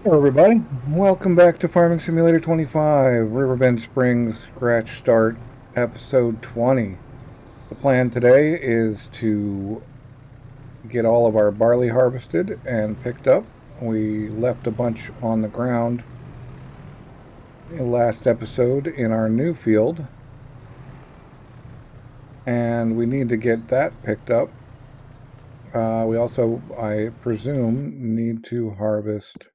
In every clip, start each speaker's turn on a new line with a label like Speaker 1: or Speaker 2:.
Speaker 1: Hello everybody, welcome back to Farming Simulator 25, Riverbend Springs Scratch Start, Episode 20. The plan today is to get all of our barley harvested and picked up. We left a bunch on the ground in the last episode in our new field, and we need to get that picked up. We also, I presume, need to harvest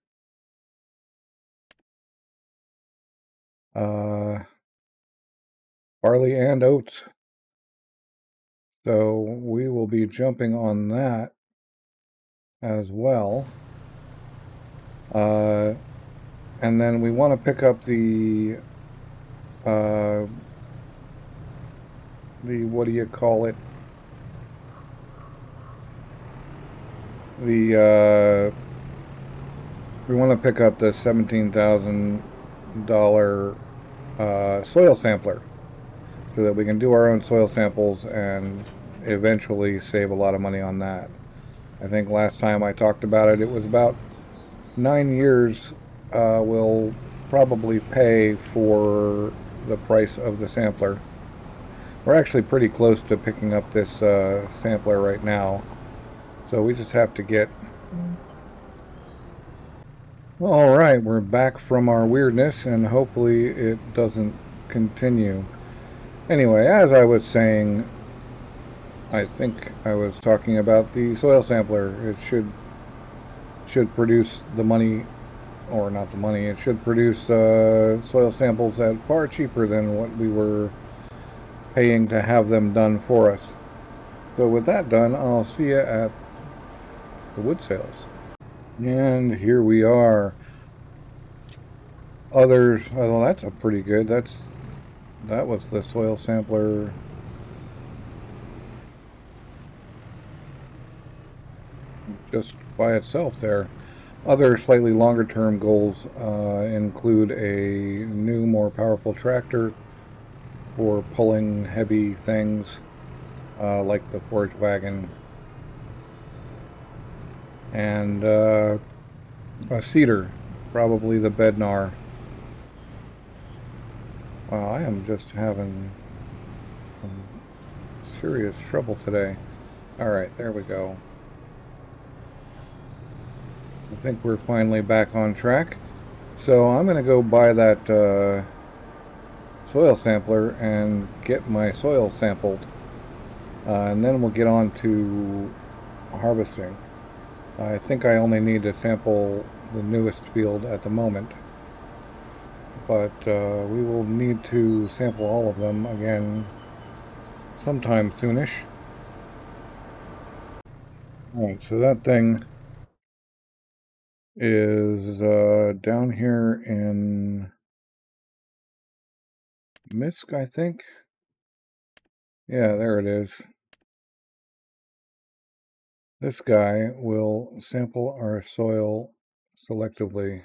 Speaker 1: barley and oats. So we will be jumping on that as well. And then we want to pick up the what do you call it? We want to pick up the $17,000 soil sampler so that we can do our own soil samples and eventually save a lot of money on that. I think last time I talked about it, it was about 9 years will probably pay for the price of the sampler. We're actually pretty close to picking up this sampler right now, so we just have to get... Alright, we're back from our weirdness, and hopefully it doesn't continue. Anyway, as I was saying, I think I was talking about the soil sampler. It should produce the money, or not the money, it should produce soil samples at far cheaper than what we were paying to have them done for us. So with that done, I'll see you at the wood sales. And here we are. Others, well, that's a pretty good. That was the soil sampler. Just by itself there. Other slightly longer term goals include a new, more powerful tractor for pulling heavy things like the forage wagon, and a seeder, probably the Bednar. Wow, I am just having some serious trouble today. Alright, there we go. I think we're finally back on track. So I'm going to go buy that soil sampler and get my soil sampled. And then we'll get on to harvesting. I think I only need to sample the newest field at the moment, but we will need to sample all of them again sometime soonish. Alright, so that thing is down here in Misk, I think. Yeah, there it is. This guy will sample our soil selectively.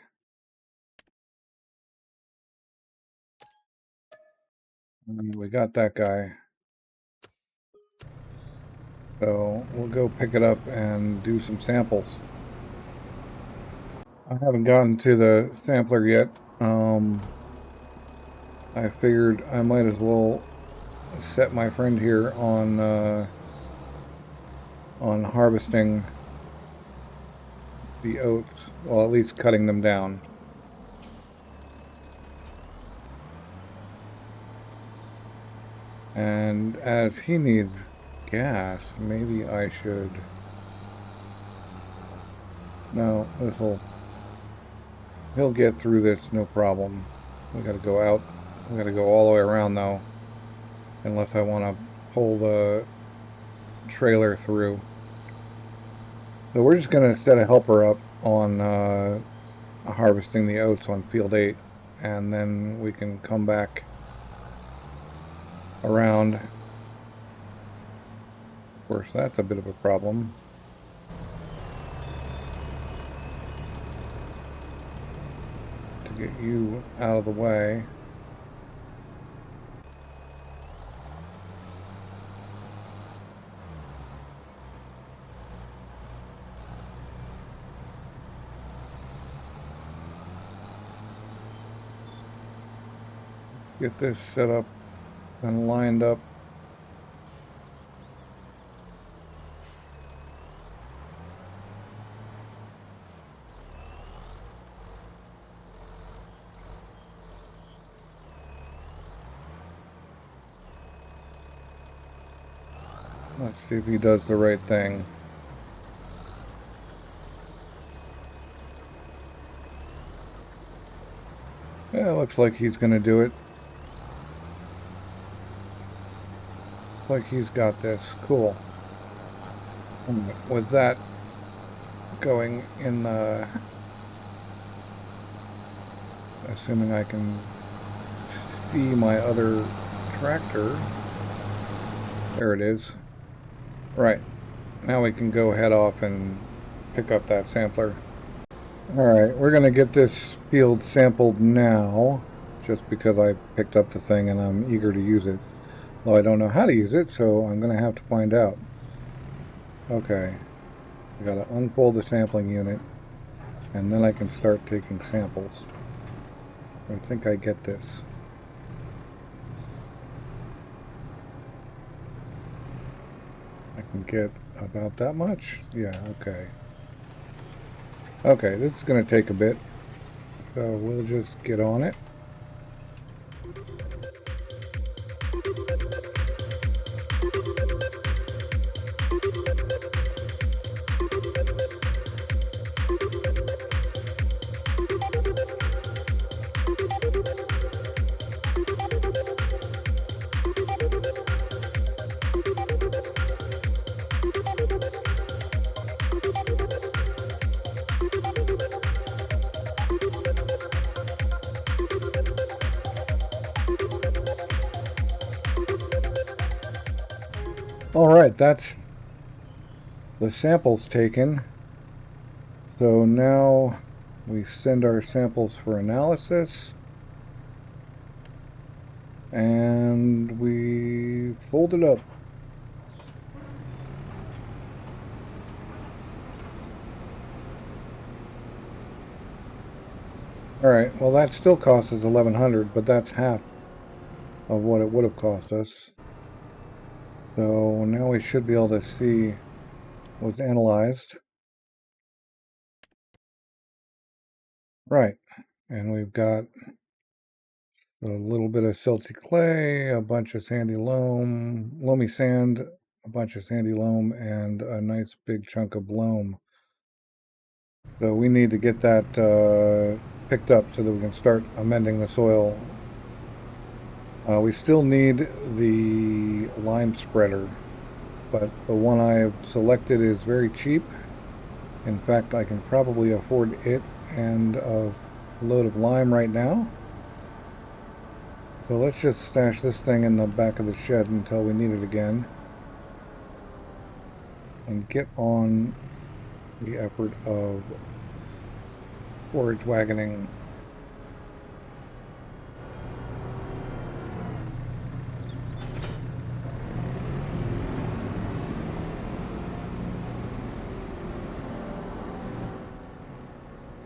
Speaker 1: And we got that guy. So we'll go pick it up and do some samples. I haven't gotten to the sampler yet. I figured I might as well set my friend here on harvesting the oats, well, at least cutting them down. And as he needs gas, maybe I should... No, he'll get through this, no problem. We gotta go out. We gotta go all the way around though, unless I want to pull the trailer through. So we're just gonna set a helper up on harvesting the oats on field 8, and then we can come back around. Of course, that's a bit of a problem. To get you out of the way. get this set up and lined up. Let's see if he does the right thing. Yeah, looks like he's going to do it. Like he's got this. Cool. And with that going in the... Assuming I can see my other tractor. There it is. Right. Now we can go head off and pick up that sampler. Alright, we're going to get this field sampled now, just because I picked up the thing and I'm eager to use it. Well, I don't know how to use it, so I'm going to have to find out. Okay, I got to unfold the sampling unit, and then I can start taking samples. I think I get this. I can get about that much? Yeah, okay. Okay, this is going to take a bit, so we'll just get on it. Alright, that's the samples taken. So now we send our samples for analysis. And we fold it up. Alright, well that still costs us $1,100, but that's half of what it would have cost us. So now we should be able to see what's analyzed. Right, and we've got a little bit of silty clay, a bunch of sandy loam, loamy sand, a bunch of sandy loam, and a nice big chunk of loam. So we need to get that picked up so that we can start amending the soil. We still need the lime spreader, but the one I have selected is very cheap. In fact, I can probably afford it and a load of lime right now. So let's just stash this thing in the back of the shed until we need it again. And get on the effort of forage wagoning.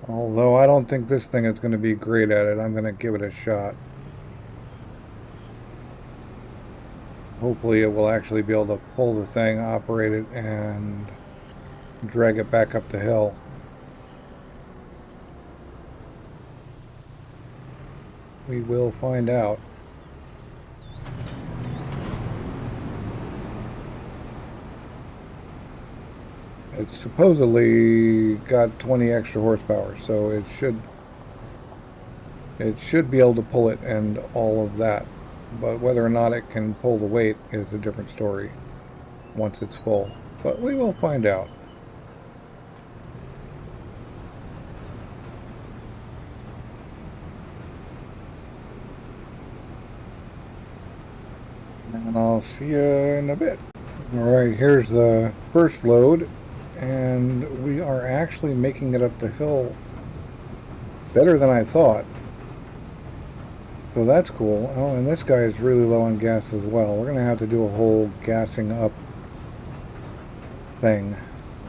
Speaker 1: Although I don't think this thing is going to be great at it, I'm going to give it a shot. Hopefully it will actually be able to pull the thing, operate it, and drag it back up the hill. We will find out. It's supposedly got 20 extra horsepower, so it should be able to pull it and all of that. But whether or not it can pull the weight is a different story once it's full. But we will find out. And I'll see you in a bit. Alright, here's the first load, and we are actually making it up the hill better than I thought. So that's cool. Oh, and this guy is really low on gas as well. We're going to have to do a whole gassing up thing.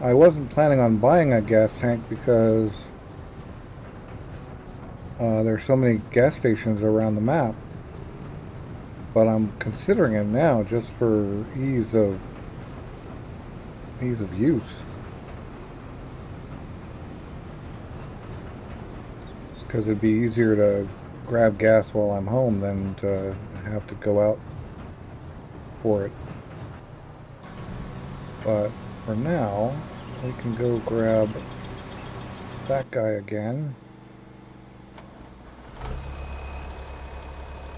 Speaker 1: I wasn't planning on buying a gas tank because there's so many gas stations around the map. but I'm considering it now just for ease of use. Because it'd be easier to grab gas while I'm home than to have to go out for it. But for now, we can go grab that guy again.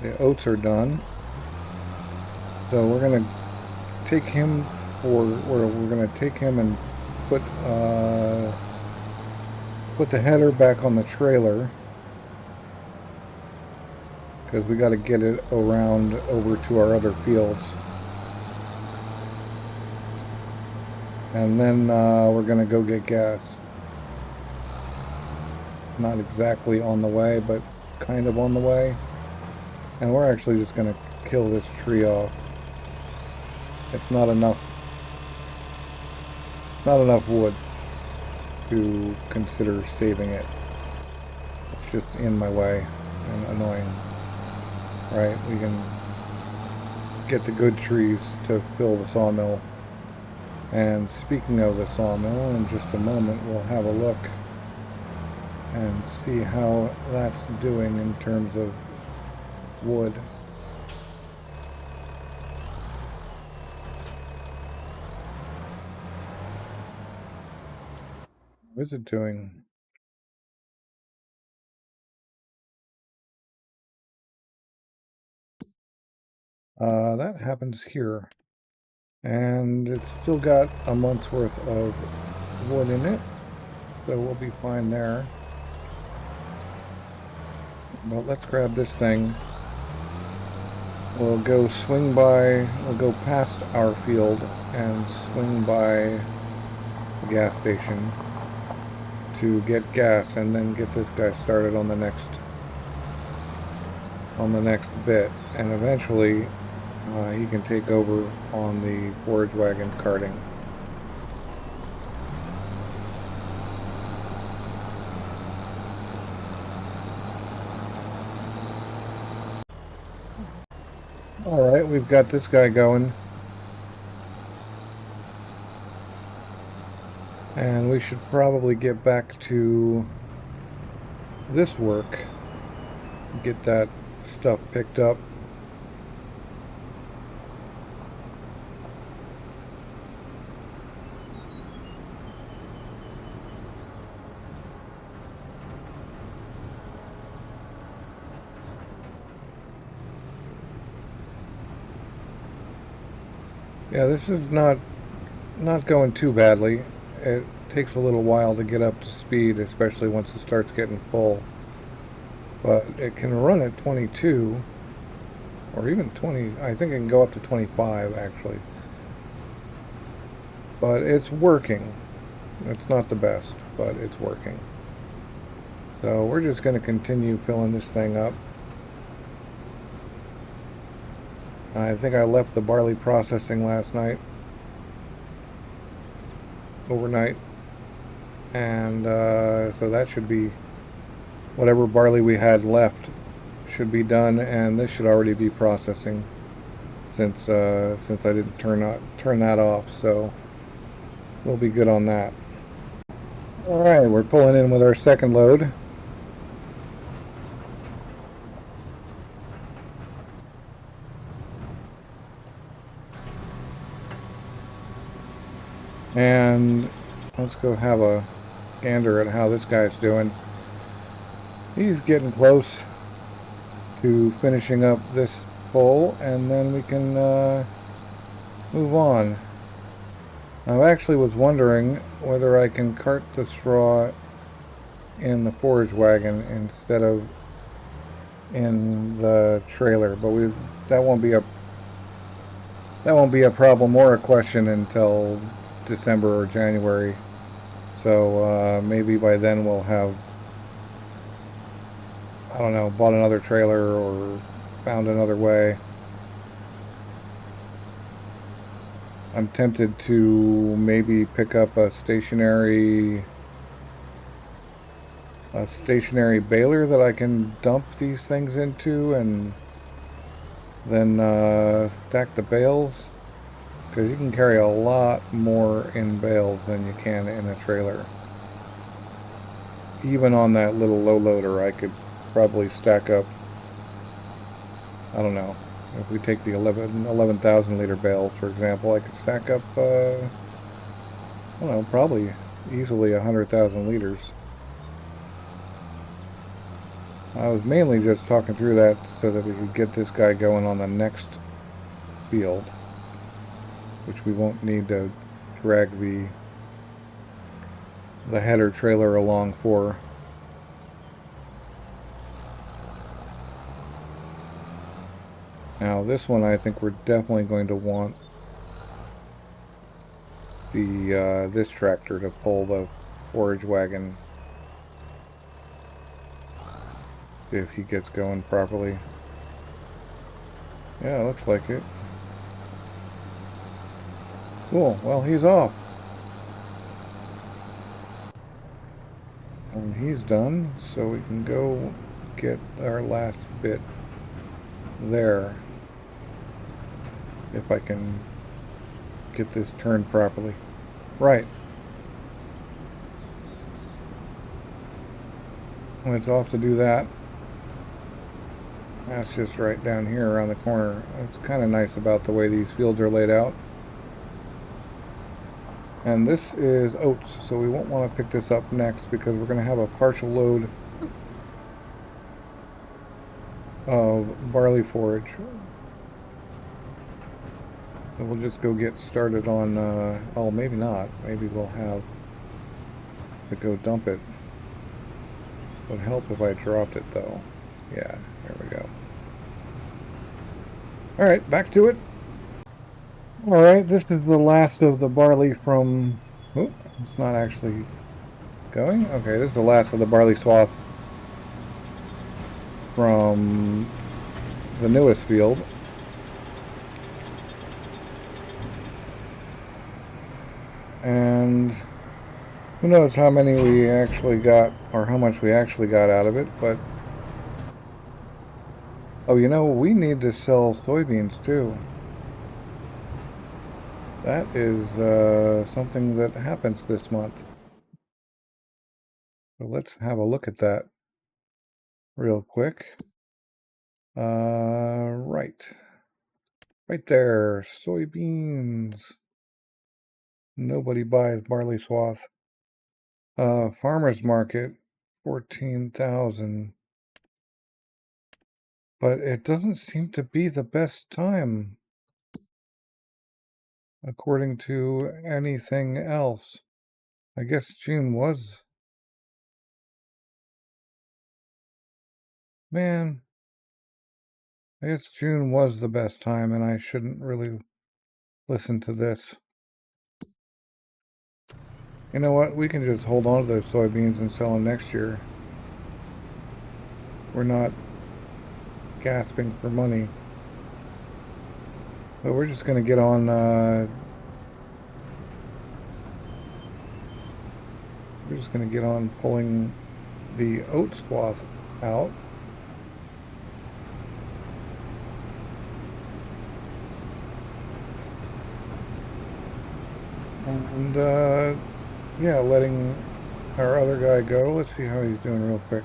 Speaker 1: The oats are done. So we're gonna take him we're gonna take him and put the header back on the trailer, because we got to get it around over to our other fields. And then we're going to go get gas. Not exactly on the way, but kind of on the way. And we're actually just going to kill this tree off. It's not enough wood to consider saving it. It's just in my way and annoying. Right, we can get the good trees to fill the sawmill. And speaking of the sawmill, in just a moment we'll have a look and see how that's doing in terms of wood. What is it doing? That happens here. And it's still got a month's worth of wood in it, so we'll be fine there. But let's grab this thing. We'll go past our field and swing by the gas station to get gas, and then get this guy started on the next bit, and eventually he can take over on the forage wagon carting. Alright, we've got this guy going. And we should probably get back to this work. Get that stuff picked up. Yeah, this is not going too badly. It takes a little while to get up to speed, especially once it starts getting full. But it can run at 22, or even 20. I think it can go up to 25 actually. But it's working. It's not the best, but it's working. So we're just going to continue filling this thing up. I think I left the barley processing last night, overnight, and so that should be, whatever barley we had left should be done, and this should already be processing since I didn't turn that off, so we'll be good on that. Alright, we're pulling in with our second load. And let's go have a gander at how this guy's doing. He's getting close to finishing up this full, and then we can move on. I actually was wondering whether I can cart the straw in the forage wagon instead of in the trailer, but that won't be a problem or a question until December or January, so maybe by then we'll have, I don't know, bought another trailer or found another way. I'm tempted to maybe pick up a stationary baler that I can dump these things into and Then stack the bales, because you can carry a lot more in bales than you can in a trailer. Even on that little low loader, I could probably stack up, I don't know, if we take the 11,000 liter bales, for example, I could stack up, I don't know, probably easily 100,000 liters. I was mainly just talking through that so that we could get this guy going on the next field, which we won't need to drag the header trailer along for. Now this one I think we're definitely going to want the this tractor to pull the forage wagon if he gets going properly. Yeah, looks like it. Cool, well he's off. And he's done, so we can go get our last bit there. If I can get this turned properly. Right. When it's off to do that, that's just right down here around the corner. It's kind of nice about the way these fields are laid out. And this is oats, so we won't want to pick this up next because we're going to have a partial load of barley forage. So we'll just go get started on, oh, maybe not. Maybe we'll have to go dump it. It would help if I dropped it, though. Yeah, there we go. Alright, back to it. Alright, this is the last of the barley from... Oh, it's not actually going. Okay, this is the last of the barley swath from the newest field. And who knows how many we actually got, or how much we actually got out of it, but... Oh, you know, we need to sell soybeans, too. That is something that happens this month. So let's have a look at that real quick. Right. Right there, soybeans. Nobody buys barley swath. Farmer's market, 14,000. But it doesn't seem to be the best time, according to anything else. I guess June was. Man, I guess June was the best time, and I shouldn't really listen to this. You know what? We can just hold on to those soybeans and sell them next year. We're not gasping for money. But we're just going to get on, we're just going to get on pulling the oat swath out. And, yeah, letting our other guy go. Let's see how he's doing real quick.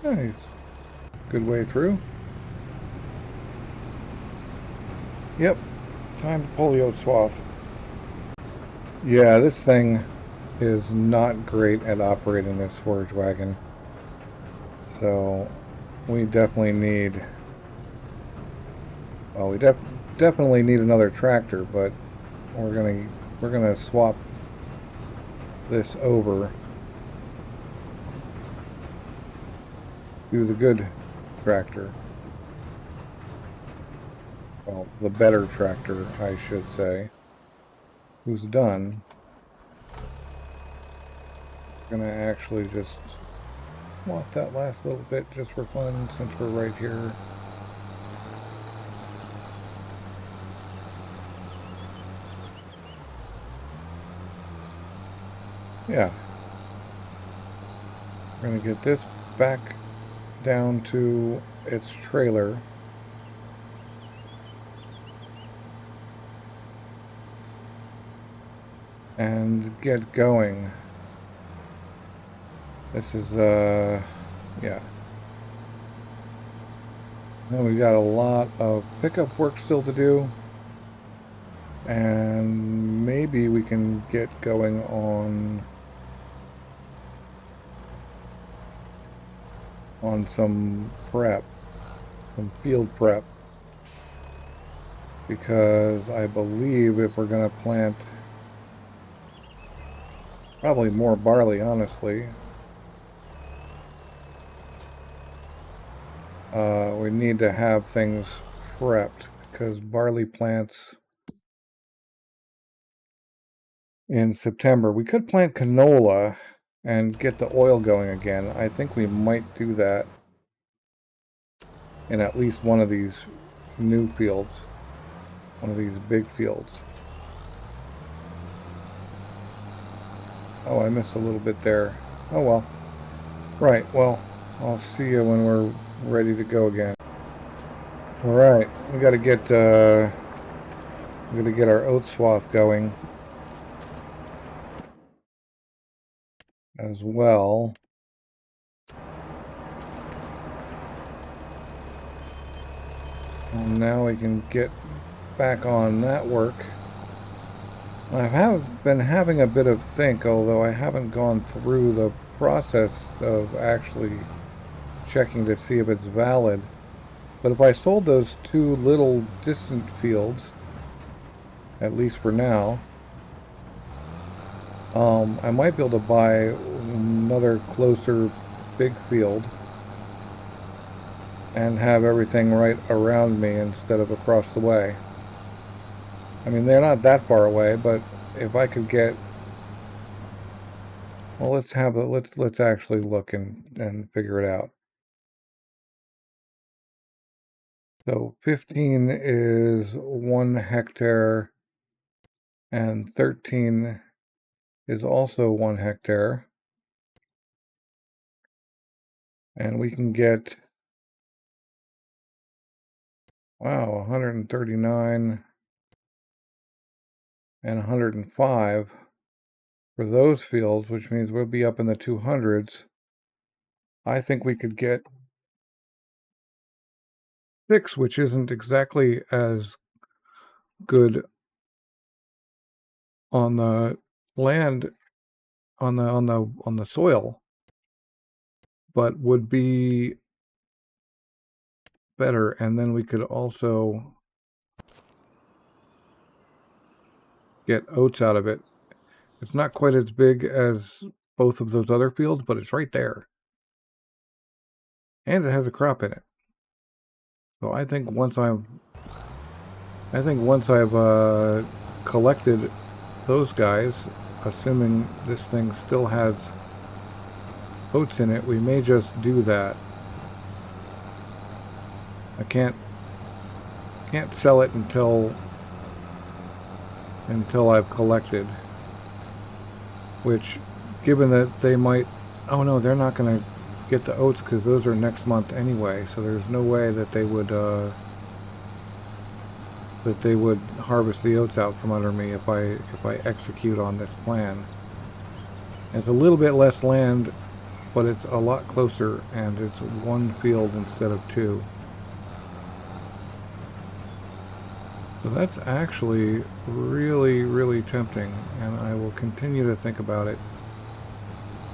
Speaker 1: Yeah, he's a good way through. Yep, time to pull the oat swath. Yeah, this thing is not great at operating this forage wagon. So we definitely need, well, we definitely need another tractor, but we're gonna swap this over to the good tractor. Well, the better tractor, I should say, who's done. We're gonna actually just swap that last little bit just for fun since we're right here. Yeah. We're gonna get this back down to its trailer. and get going. This is, yeah. Then we got a lot of pickup work still to do. And maybe we can get going on some prep, some field prep. Because I believe if we're going to plant probably more barley, honestly, we need to have things prepped, because barley plants in September. We could plant canola and get the oil going again. I think we might do that in at least one of these new fields, one of these big fields. Oh, I missed a little bit there. Oh well. Right, well, I'll see you when we're ready to go again. Alright, we gotta get our oat swath going as well. And now we can get back on that work. I have been having a bit of think, although I haven't gone through the process of actually checking to see if it's valid. But if I sold those two little distant fields, at least for now, I might be able to buy another closer big field and have everything right around me instead of across the way. I mean, they're not that far away, but if I could get, well, let's actually look and figure it out. So 15 is 1 hectare, and 13 is also 1 hectare. And we can get, wow, 139 and 105 for those fields, which means we'll be up in the 200s. I think we could get 6, which isn't exactly as good on the land, on the soil, but would be better. And then we could also get oats out of it. It's not quite as big as both of those other fields, but it's right there. And it has a crop in it. So I think once I've collected those guys, assuming this thing still has oats in it, we may just do that. I can't sell it until I've collected, which, given that they might, oh no, they're not going to get the oats because those are next month anyway, so there's no way that they would harvest the oats out from under me if I execute on this plan. It's a little bit less land, but it's a lot closer, and it's 1 field instead of 2. So that's actually really, really tempting, and I will continue to think about it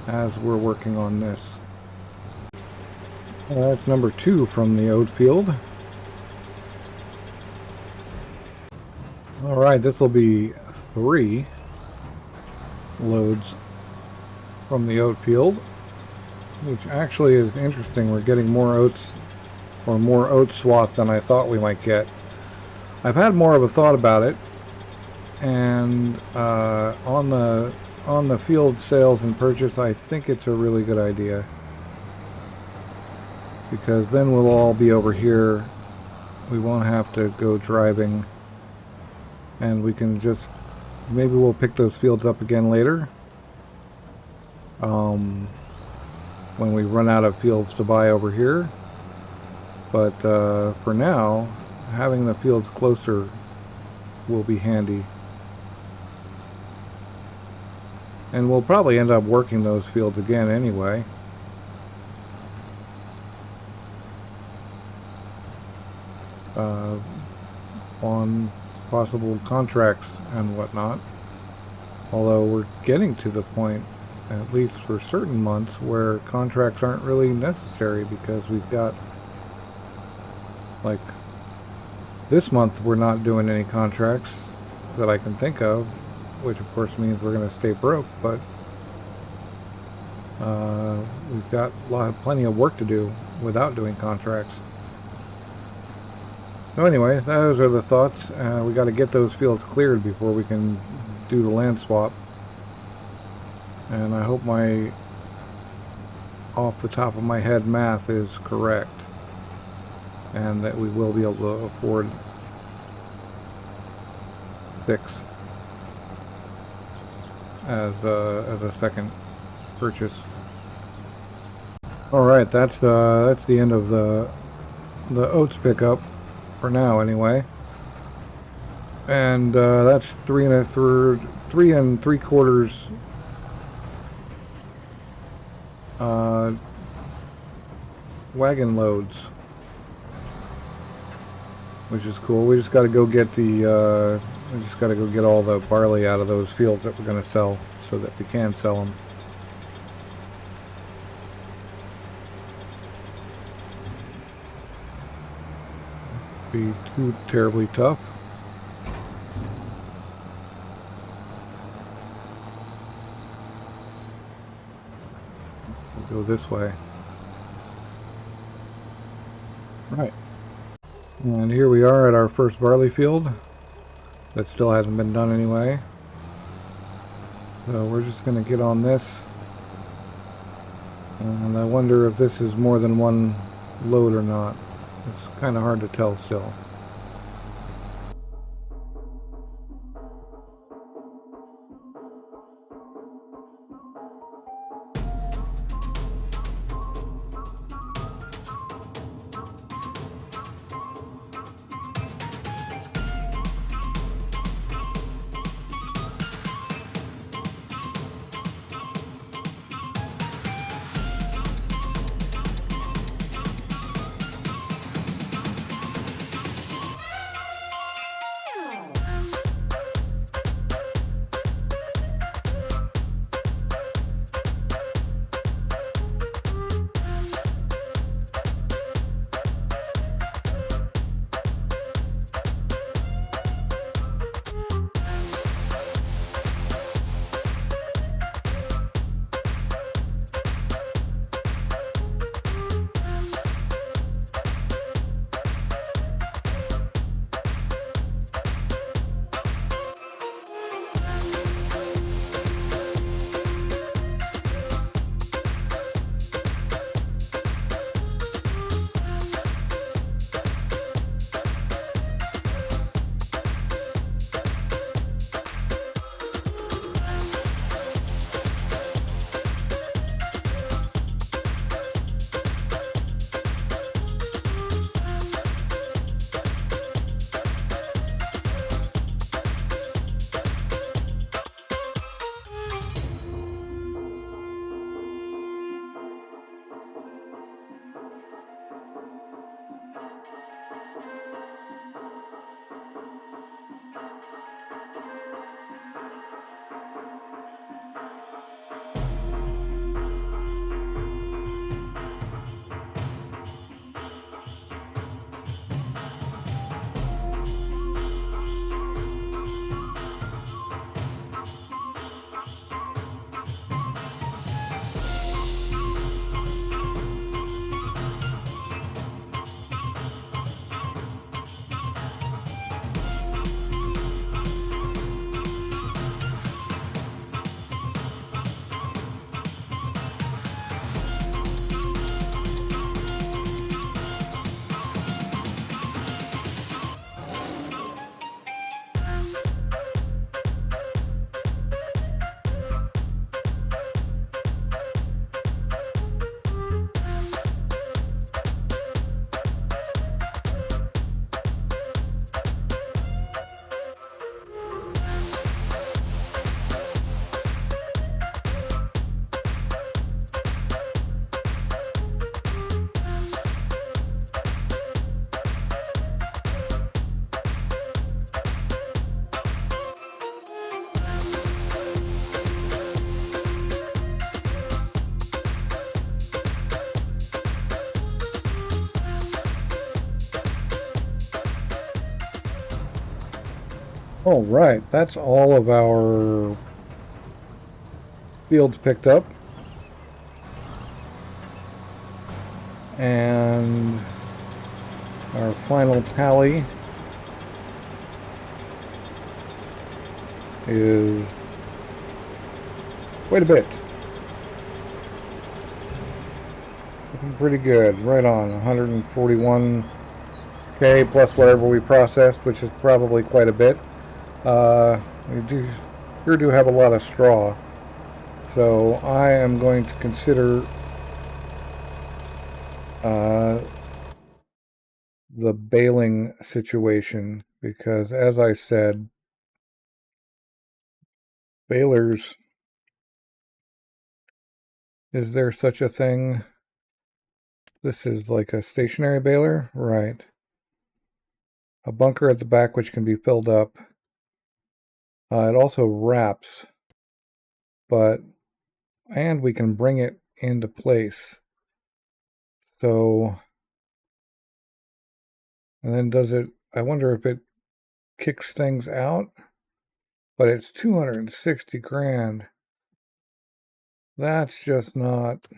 Speaker 1: as we're working on this. That's number 2 from the oat field. Alright, this will be 3 loads from the oat field, which actually is interesting. We're getting more oats, or more oat swath than I thought we might get. I've had more of a thought about it, and on the field sales and purchase, I think it's a really good idea, because then we'll all be over here. We won't have to go driving, and we can just, maybe we'll pick those fields up again later, when we run out of fields to buy over here. But for now, having the fields closer will be handy. And we'll probably end up working those fields again anyway. On possible contracts and whatnot. Although we're getting to the point, at least for certain months, where contracts aren't really necessary because we've got, like, this month we're not doing any contracts that I can think of, which of course means we're going to stay broke, but we've got plenty of work to do without doing contracts. So anyway, those are the thoughts. We got to get those fields cleared before we can do the land swap. And I hope my off the top of my head math is correct, and that we will be able to afford 6 as a second purchase. All right, that's the end of the oats pickup for now, anyway. And that's 3 3¾ wagon loads, which is cool. We just got to go get all the barley out of those fields that we're going to sell, so that we can sell them. Be too terribly tough. We'll go this way. Right. And here we are at our first barley field. That still hasn't been done anyway. So we're just going to get on this. And I wonder if this is more than one load or not. It's kind of hard to tell still. All right, that's all of our fields picked up. And our final tally is quite a bit. Looking pretty good. Right on 141K plus whatever we processed, which is probably quite a bit. We sure do have a lot of straw. So I am going to consider the baling situation because, as I said, balers, is there such a thing? This is like a stationary baler, right? A bunker at the back which can be filled up. It also wraps, and we can bring it into place. So, and then I wonder if it kicks things out, but it's 260 grand. That's just not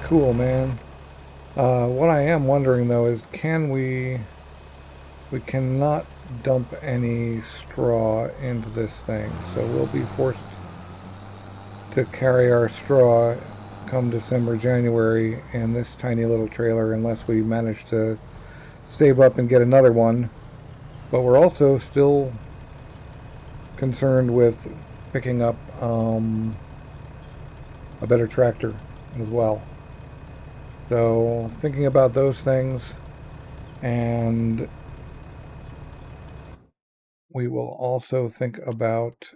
Speaker 1: cool, man. What I am wondering though is we cannot dump any straw into this thing, so we'll be forced to carry our straw come December, January in this tiny little trailer unless we manage to save up and get another one. But we're also still concerned with picking up a better tractor as well. So thinking about those things, and we will also think about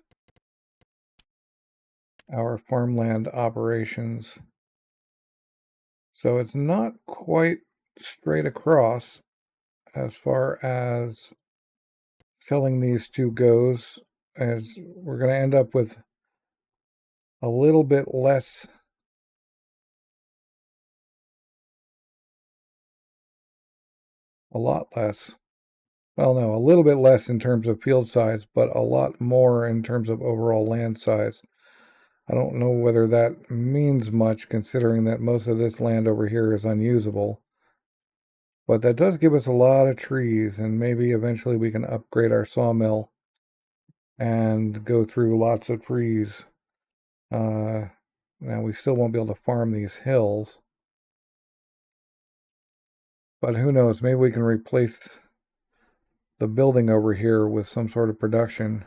Speaker 1: our farmland operations. So it's not quite straight across as far as selling these two goes, as we're going to end up with a little bit less, a lot less. Well, no, a little bit less in terms of field size, but a lot more in terms of overall land size. I don't know whether that means much considering that most of this land over here is unusable. But that does give us a lot of trees, and maybe eventually we can upgrade our sawmill and go through lots of trees. Now we still won't be able to farm these hills. But who knows, maybe we can replace the building over here with some sort of production.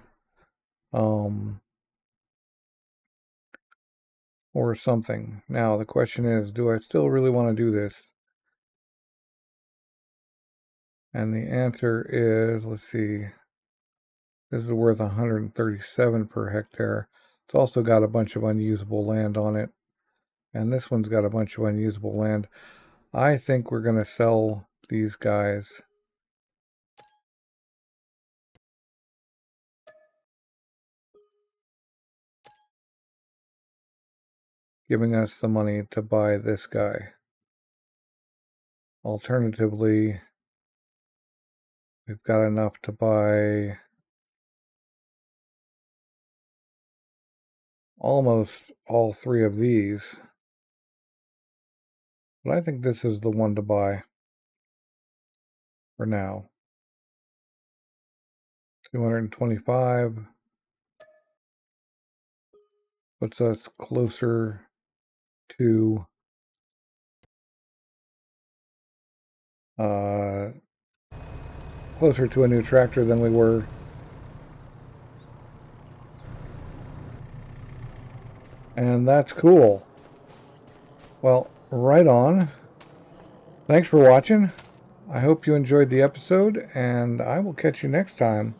Speaker 1: Or something. Now the question is, do I still really want to do this? And the answer is, let's see, this is worth 137 per hectare. It's also got a bunch of unusable land on it. And this one's got a bunch of unusable land. I think we're going to sell these guys. Giving us the money to buy this guy. Alternatively, we've got enough to buy almost all three of these. But I think this is the one to buy for now. 225 puts us closer to a new tractor than we were. And that's cool. Well, right on. Thanks for watching. I hope you enjoyed the episode, and I will catch you next time.